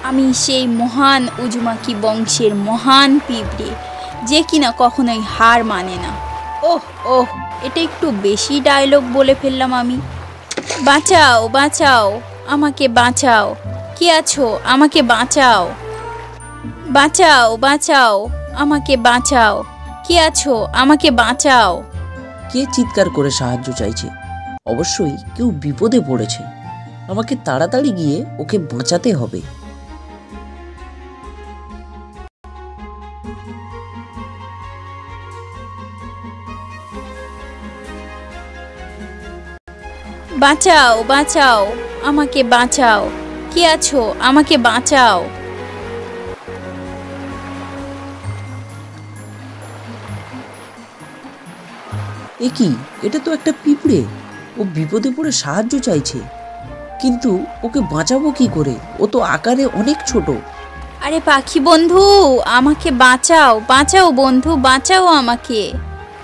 আমি সেই মহান উজুমাকি বংশের মহান পিঁপড়ে, যে কিনা কখনোই হার মানে না। ওহ ওহ, এটা একটু বেশি ডায়লগ বলে ফেললাম আমি। বাঁচাও বাঁচাও, আমাকে বাঁচাও, কে আছো আমাকে বাঁচাও। বাঁচাও বাঁচাও, আমাকে বাঁচাও, কে আছো আমাকে বাঁচাও। কে চিৎকার করে সাহায্য চাইছে? অবশ্যই কেউ বিপদে পড়েছে। আমাকে তাড়াতাড়ি গিয়ে ওকে বাঁচাতে হবে। বাঁচাও বাঁচাও, আমাকে বাঁচাও, কে আছো আমাকে বাঁচাও। এ কি? এটা তো একটা পিঁপড়ে। ও বিপদে পড়ে সাহায্য চাইছে, কিন্তু ওকে বাঁচাবো কি করে? ও তো আকারে অনেক ছোট। আরে পাখি বন্ধু, আমাকে বাঁচাও, বাঁচাও বন্ধু, বাঁচাও আমাকে।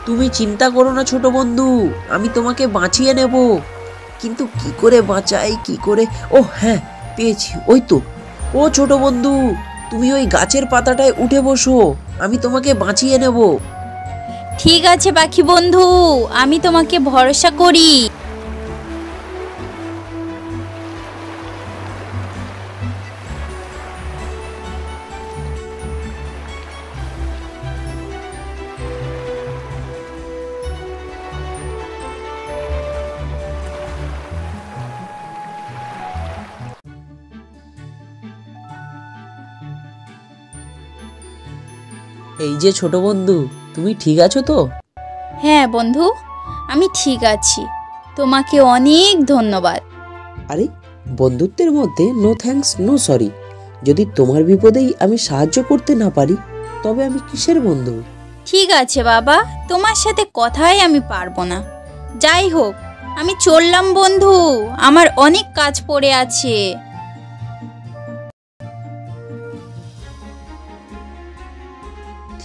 তুমি চিন্তা করো না ছোট বন্ধু, আমি তোমাকে বাঁচিয়ে নেব। কিন্তু কি করে বাঁচাই, কি করে? ও হ্যাঁ, পেয়েছি, ওই তো। ও ছোট বন্ধু, তুমি ওই গাছের পাতাটায় উঠে বসো, আমি তোমাকে বাঁচিয়ে নেব। ঠিক আছে পাখি বন্ধু, আমি তোমাকে ভরসা করি। এই যে ছোট বন্ধু, তুমি ঠিক আছো তো? হ্যাঁ বন্ধু, আমি ঠিক আছি, তোমাকে অনেক ধন্যবাদ। আরে, বন্ধুত্বের মধ্যে নো থ্যাঙ্কস নো সরি। যদি তোমার বিপদেই আমি সাহায্য করতে না পারি, তবে আমি কিসের বন্ধু? ঠিক আছে বাবা, তোমার সাথে কথাই আমি পারবো না। যাই হোক, আমি চললাম বন্ধু, আমার অনেক কাজ পড়ে আছে।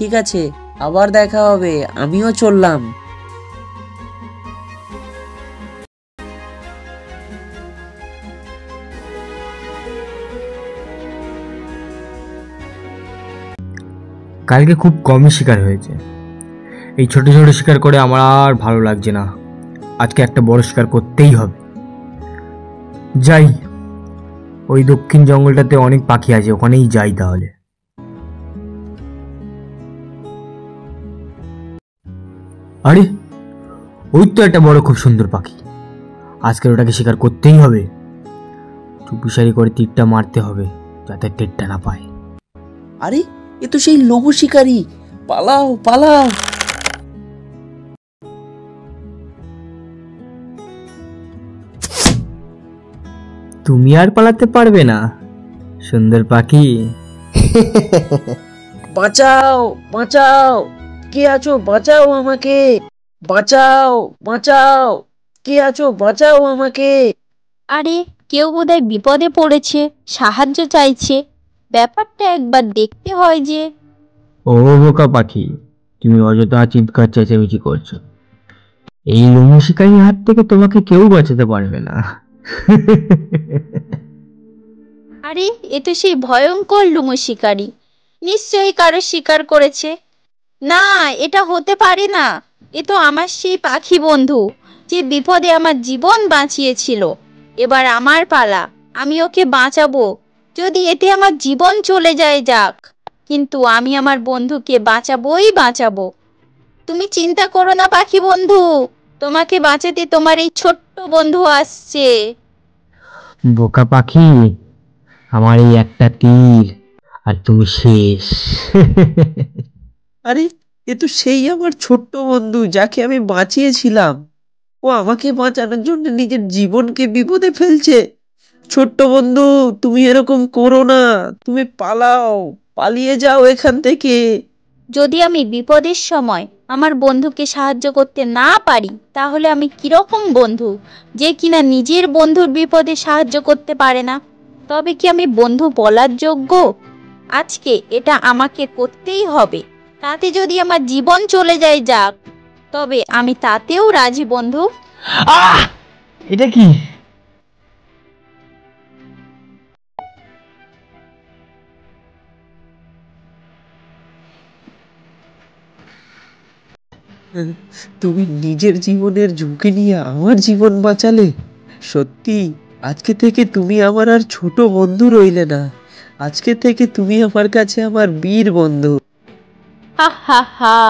ঠিক আছে, আবার দেখা হবে, আমিও চললাম। কালকে খুব কমই শিকার হয়েছে। এই ছোট ছোট শিকার করে আমার আর ভালো লাগছে না। আজকে একটা বড় শিকার করতেই হবে। যাই, ওই দক্ষিণ জঙ্গলটাতে অনেক পাখি আছে, ওখানেই যাই তাহলে। আরে, ওই তো একটা বড় খুব সুন্দর পাখি। আজকের ওটাকে শিকার করতেই হবে। চুপিসারি করে তীরটা মারতে হবে, যাতে টেরটা না পায়। আরে, এ তো সেই লোভ শিকারী। পালাও পালাও। তুমি আর পালাতে পারবে না সুন্দর পাখি। বাঁচাও বাঁচাও, কে আছো? বাঁচাও আমাকে, বাঁচাও বাঁচাও, কে আছো? বাঁচাও আমাকে। আরে, কেউ বোধহয় বিপদে পড়েছে, সাহায্য চাইছে। ব্যাপারটা একবার দেখতে হয় যে। ও বোকা পাখি, তুমি অযথা চিৎকার চেঁচামেচি করছো। এই লোমশ শিকারীর হাত থেকে তোমাকে কেউ বাঁচাতে পারবে না। আরে, এ তো সেই ভয়ঙ্কর লুমো শিকারী, নিশ্চয়ই কারো শিকার করেছে। না, এটা হতে পারে না। এ তো আমার সেই পাখি বন্ধু, যে বিপদে আমার জীবন বাঁচিয়েছিল। এবার আমার পালা, আমি ওকে বাঁচাবো। যদি এতে আমার জীবন চলে যায় যাক, কিন্তু আমি আমার বন্ধুকে বাঁচাবোই বাঁচাবো। তুমি চিন্তা করো না পাখি বন্ধু, তোমাকে বাঁচাতে তোমার এই ছোট্ট বন্ধু আসছে। বোকা পাখি, আমার এই একটা তীর আর তুমি শেষ। আরে, এ তো সেই আমার ছোট্ট বন্ধু, যাকে আমি বাঁচিয়েছিলাম। ও আমাকে বাঁচানোর জন্য নিজের জীবনকে বিপদে ফেলছে। ছোট্ট বন্ধু, তুমি এরকম করো না, তুমি পালাও, পালিয়ে যাও এখান থেকে। যদি আমি বিপদের সময় আমার বন্ধুকে সাহায্য করতে না পারি, তাহলে আমি কিরকম বন্ধু, যে কিনা নিজের বন্ধুর বিপদে সাহায্য করতে পারে না? তবে কি আমি বন্ধু বলার যোগ্য? আজকে এটা আমাকে করতেই হবে। তাতে যদি আমার জীবন চলে যায় যাক, তবে আমি তাতেও রাজি বন্ধু। আহ! এটা কি? তুমি নিজের জীবনের ঝুঁকি নিয়ে আমার জীবন বাঁচালে। সত্যি আজকে থেকে তুমি আমার আর ছোট বন্ধু রইলে না, আজকে থেকে তুমি আমার কাছে আমার বীর বন্ধু। হা হা হা।